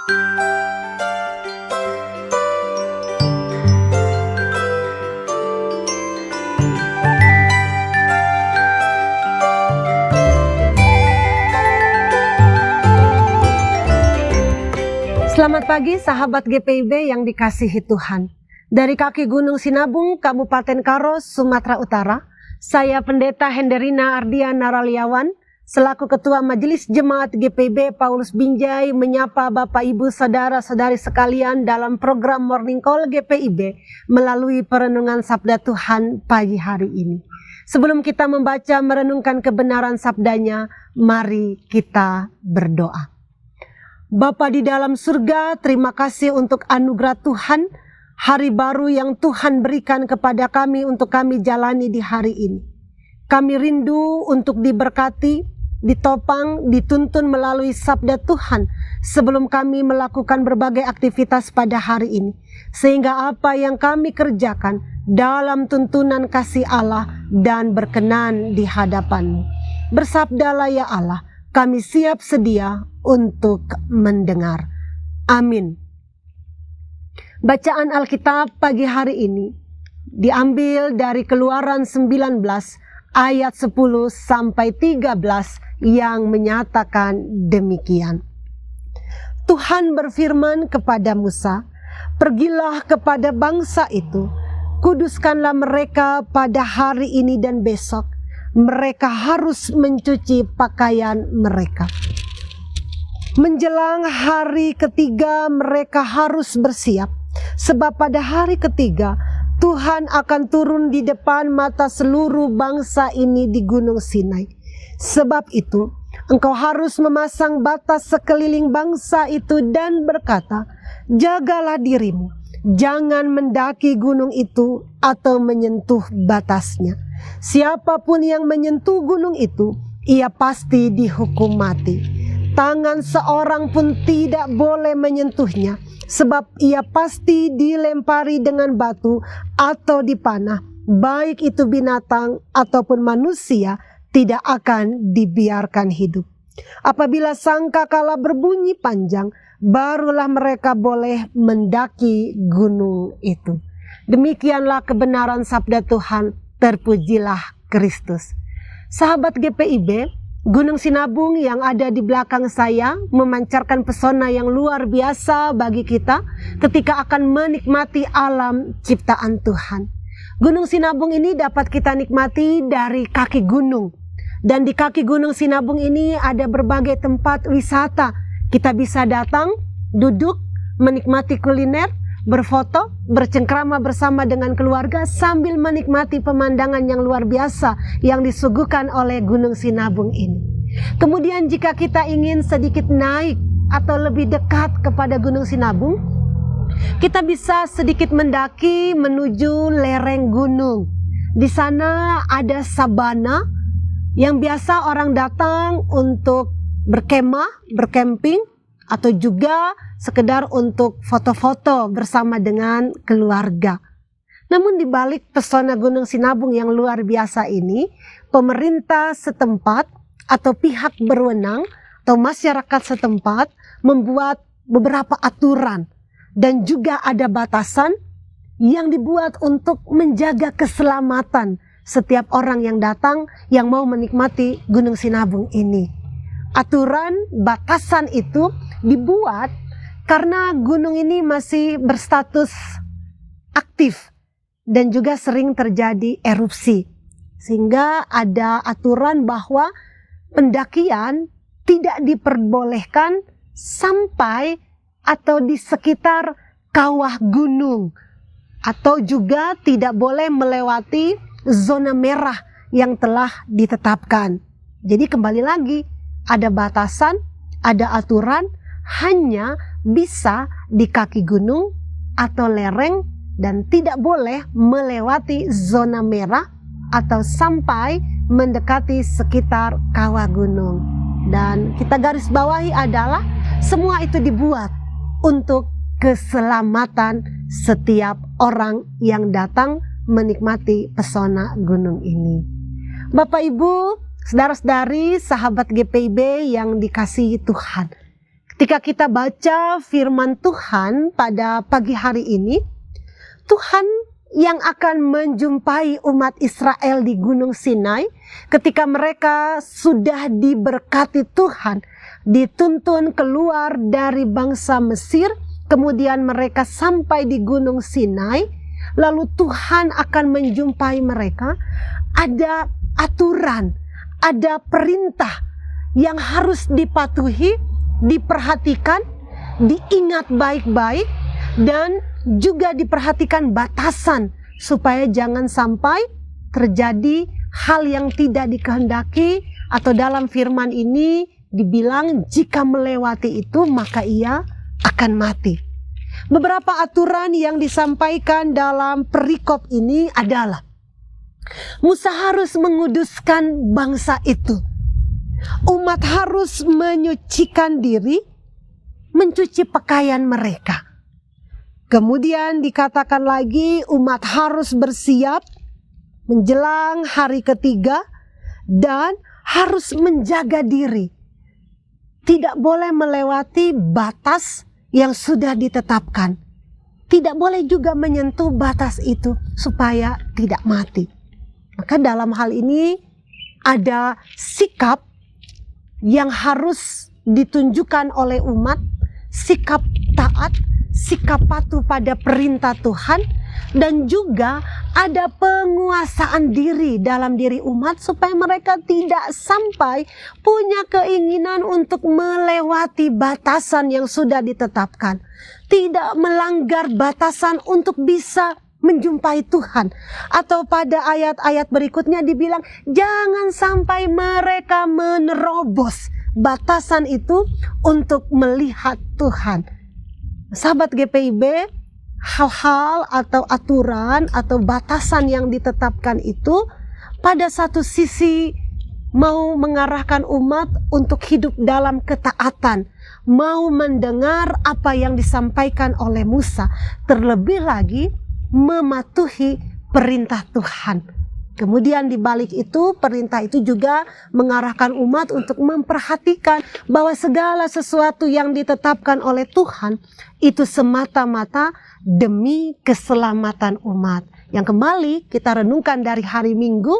Selamat pagi sahabat GPIB yang dikasihi Tuhan. Dari kaki Gunung Sinabung, Kabupaten Karo, Sumatera Utara, saya Pendeta Henderina Ardian Naraliawan, selaku Ketua Majelis Jemaat GPIB Paulus Binjai, menyapa Bapak Ibu Saudara-saudari sekalian dalam program Morning Call GPIB melalui perenungan Sabda Tuhan pagi hari ini. Sebelum kita membaca merenungkan kebenaran sabdanya, mari kita berdoa. Bapa di dalam surga, terima kasih untuk anugerah Tuhan, hari baru yang Tuhan berikan kepada kami untuk kami jalani di hari ini. Kami rindu untuk diberkati, ditopang, dituntun melalui sabda Tuhan sebelum kami melakukan berbagai aktivitas pada hari ini. Sehingga apa yang kami kerjakan dalam tuntunan kasih Allah dan berkenan di hadapan-Mu. Bersabdalah ya Allah, kami siap sedia untuk mendengar. Amin. Bacaan Alkitab pagi hari ini diambil dari Keluaran 19 ayat 10 sampai 13 yang menyatakan demikian. Tuhan berfirman kepada Musa, "Pergilah kepada bangsa itu, kuduskanlah mereka pada hari ini dan besok. Mereka harus mencuci pakaian mereka. Menjelang hari ketiga mereka harus bersiap, sebab pada hari ketiga Tuhan akan turun di depan mata seluruh bangsa ini di Gunung Sinai. Sebab itu engkau harus memasang batas sekeliling bangsa itu dan berkata, jagalah dirimu, jangan mendaki gunung itu atau menyentuh batasnya. Siapapun yang menyentuh gunung itu, ia pasti dihukum mati. Tangan seorang pun tidak boleh menyentuhnya, sebab ia pasti dilempari dengan batu atau dipanah. Baik itu binatang ataupun manusia, tidak akan dibiarkan hidup. Apabila sangkakala berbunyi panjang, barulah mereka boleh mendaki gunung itu." Demikianlah kebenaran sabda Tuhan, terpujilah Kristus. Sahabat GPIB, Gunung Sinabung yang ada di belakang saya memancarkan pesona yang luar biasa bagi kita ketika akan menikmati alam ciptaan Tuhan. Gunung Sinabung ini dapat kita nikmati dari kaki gunung. Dan di kaki Gunung Sinabung ini ada berbagai tempat wisata. Kita bisa datang, duduk, menikmati kuliner, berfoto, bercengkrama bersama dengan keluarga sambil menikmati pemandangan yang luar biasa yang disuguhkan oleh Gunung Sinabung ini. Kemudian jika kita ingin sedikit naik atau lebih dekat kepada Gunung Sinabung, kita bisa sedikit mendaki menuju lereng gunung. Di sana ada sabana yang biasa orang datang untuk berkemah, berkemping, atau juga sekedar untuk foto-foto bersama dengan keluarga. Namun di balik pesona Gunung Sinabung yang luar biasa ini, pemerintah setempat atau pihak berwenang atau masyarakat setempat membuat beberapa aturan dan juga ada batasan yang dibuat untuk menjaga keselamatan setiap orang yang datang yang mau menikmati Gunung Sinabung ini. Aturan batasan itu dibuat karena gunung ini masih berstatus aktif dan juga sering terjadi erupsi. Sehingga ada aturan bahwa pendakian tidak diperbolehkan sampai atau di sekitar kawah gunung. Atau juga tidak boleh melewati zona merah yang telah ditetapkan. Jadi kembali lagi, ada batasan, ada aturan, hanya bisa di kaki gunung atau lereng dan tidak boleh melewati zona merah atau sampai mendekati sekitar kawah gunung. Dan kita garis bawahi adalah semua itu dibuat untuk keselamatan setiap orang yang datang menikmati pesona gunung ini. Bapak Ibu, saudara-saudari, sahabat GPIB yang dikasihi Tuhan. Ketika kita baca firman Tuhan pada pagi hari ini, Tuhan yang akan menjumpai umat Israel di Gunung Sinai ketika mereka sudah diberkati Tuhan, dituntun keluar dari bangsa Mesir, kemudian mereka sampai di Gunung Sinai, lalu Tuhan akan menjumpai mereka. Ada aturan, ada perintah yang harus dipatuhi, diperhatikan, diingat baik-baik, dan juga diperhatikan batasan supaya jangan sampai terjadi hal yang tidak dikehendaki, atau dalam firman ini dibilang jika melewati itu maka ia akan mati. Beberapa aturan yang disampaikan dalam perikop ini adalah Musa harus menguduskan bangsa itu. Umat harus menyucikan diri, mencuci pakaian mereka. Kemudian dikatakan lagi umat harus bersiap menjelang hari ketiga dan harus menjaga diri. Tidak boleh melewati batas yang sudah ditetapkan. Tidak boleh juga menyentuh batas itu supaya tidak mati. Maka dalam hal ini ada sikap yang harus ditunjukkan oleh umat, sikap taat, sikap patuh pada perintah Tuhan, dan juga ada penguasaan diri dalam diri umat supaya mereka tidak sampai punya keinginan untuk melewati batasan yang sudah ditetapkan, tidak melanggar batasan untuk bisa menjumpai Tuhan. Atau pada ayat-ayat berikutnya dibilang jangan sampai mereka menerobos batasan itu untuk melihat Tuhan. Sahabat GPIB, hal-hal atau aturan atau batasan yang ditetapkan itu pada satu sisi mau mengarahkan umat untuk hidup dalam ketaatan, mau mendengar apa yang disampaikan oleh Musa, terlebih lagi mematuhi perintah Tuhan. Kemudian di balik itu, perintah itu juga mengarahkan umat untuk memperhatikan bahwa segala sesuatu yang ditetapkan oleh Tuhan itu semata-mata demi keselamatan umat. Yang kembali kita renungkan dari hari Minggu,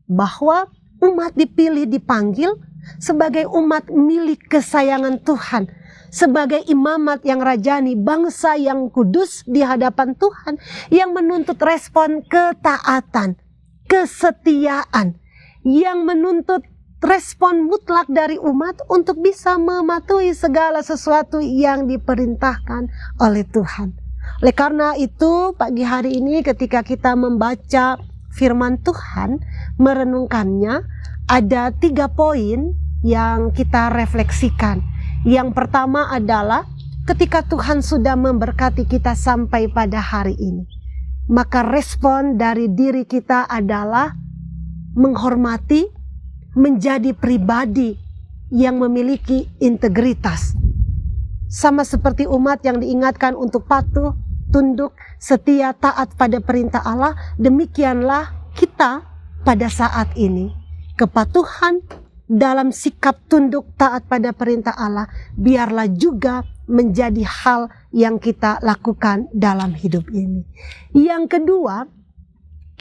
bahwa umat dipilih, dipanggil sebagai umat milik kesayangan Tuhan, sebagai imamat yang rajani, bangsa yang kudus di hadapan Tuhan, yang menuntut respon ketaatan, kesetiaan, yang menuntut respon mutlak dari umat untuk bisa mematuhi segala sesuatu yang diperintahkan oleh Tuhan. Oleh karena itu, pagi hari ini ketika kita membaca firman Tuhan, merenungkannya, ada 3 poin yang kita refleksikan. Yang pertama adalah ketika Tuhan sudah memberkati kita sampai pada hari ini, maka respon dari diri kita adalah menghormati, menjadi pribadi yang memiliki integritas. Sama seperti umat yang diingatkan untuk patuh, tunduk, setia, taat pada perintah Allah, demikianlah kita pada saat ini. Kepatuhan dalam sikap tunduk taat pada perintah Allah, biarlah juga menjadi hal yang kita lakukan dalam hidup ini. Yang kedua,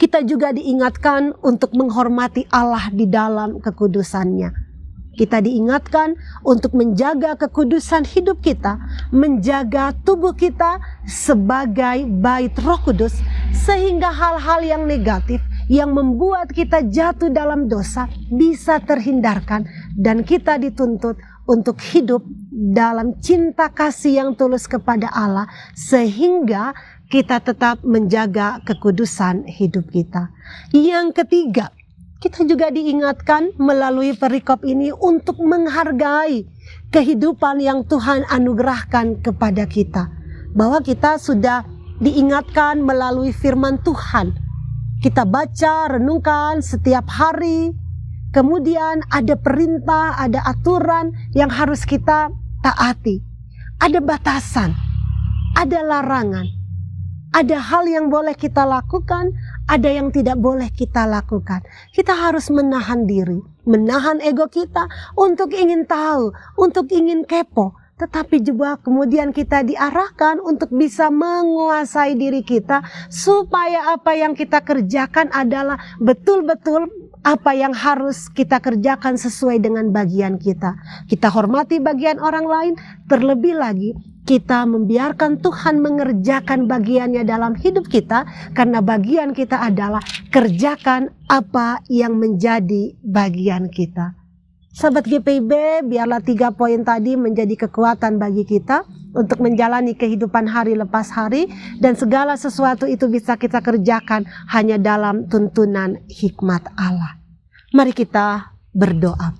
kita juga diingatkan untuk menghormati Allah di dalam kekudusannya. Kita diingatkan untuk menjaga kekudusan hidup kita, menjaga tubuh kita sebagai bait Roh Kudus, sehingga hal-hal yang negatif yang membuat kita jatuh dalam dosa bisa terhindarkan, dan kita dituntut untuk hidup dalam cinta kasih yang tulus kepada Allah, sehingga kita tetap menjaga kekudusan hidup kita. Yang ketiga, kita juga diingatkan melalui perikop ini untuk menghargai kehidupan yang Tuhan anugerahkan kepada kita. Bahwa kita sudah diingatkan melalui firman Tuhan. Kita baca, renungkan setiap hari. Kemudian ada perintah, ada aturan yang harus kita taati. Ada batasan, ada larangan. Ada hal yang boleh kita lakukan, ada yang tidak boleh kita lakukan. Kita harus menahan diri, menahan ego kita untuk ingin tahu, untuk ingin kepo. tetapi juga kemudian kita diarahkan untuk bisa menguasai diri kita, supaya apa yang kita kerjakan adalah betul-betul apa yang harus kita kerjakan sesuai dengan bagian kita. Kita hormati bagian orang lain, terlebih lagi kita membiarkan Tuhan mengerjakan bagiannya dalam hidup kita, karena bagian kita adalah kerjakan apa yang menjadi bagian kita. Sahabat GPIB, biarlah 3 poin tadi menjadi kekuatan bagi kita untuk menjalani kehidupan hari lepas hari, dan segala sesuatu itu bisa kita kerjakan hanya dalam tuntunan hikmat Allah. Mari kita berdoa.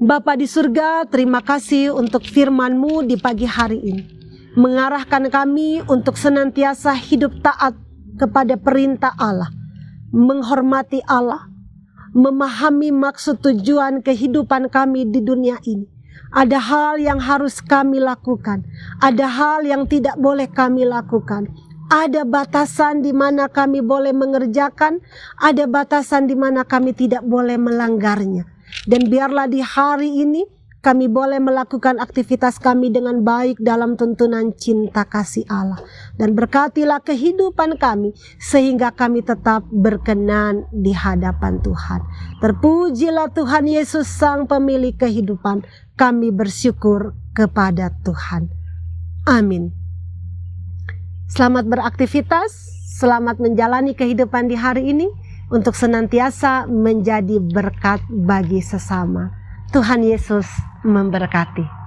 Bapa di surga, terima kasih untuk firman-Mu di pagi hari ini. Mengarahkan kami untuk senantiasa hidup taat kepada perintah Allah, menghormati Allah, memahami maksud tujuan kehidupan kami di dunia ini. Ada hal yang harus kami lakukan, ada hal yang tidak boleh kami lakukan. Ada batasan di mana kami boleh mengerjakan, ada batasan di mana kami tidak boleh melanggarnya. Dan biarlah di hari ini kami boleh melakukan aktivitas kami dengan baik dalam tuntunan cinta kasih Allah. Dan berkatilah kehidupan kami sehingga kami tetap berkenan di hadapan Tuhan. Terpujilah Tuhan Yesus Sang Pemilik kehidupan. Kami bersyukur kepada Tuhan. Amin. Selamat beraktivitas, selamat menjalani kehidupan di hari ini untuk senantiasa menjadi berkat bagi sesama. Tuhan Yesus memberkati.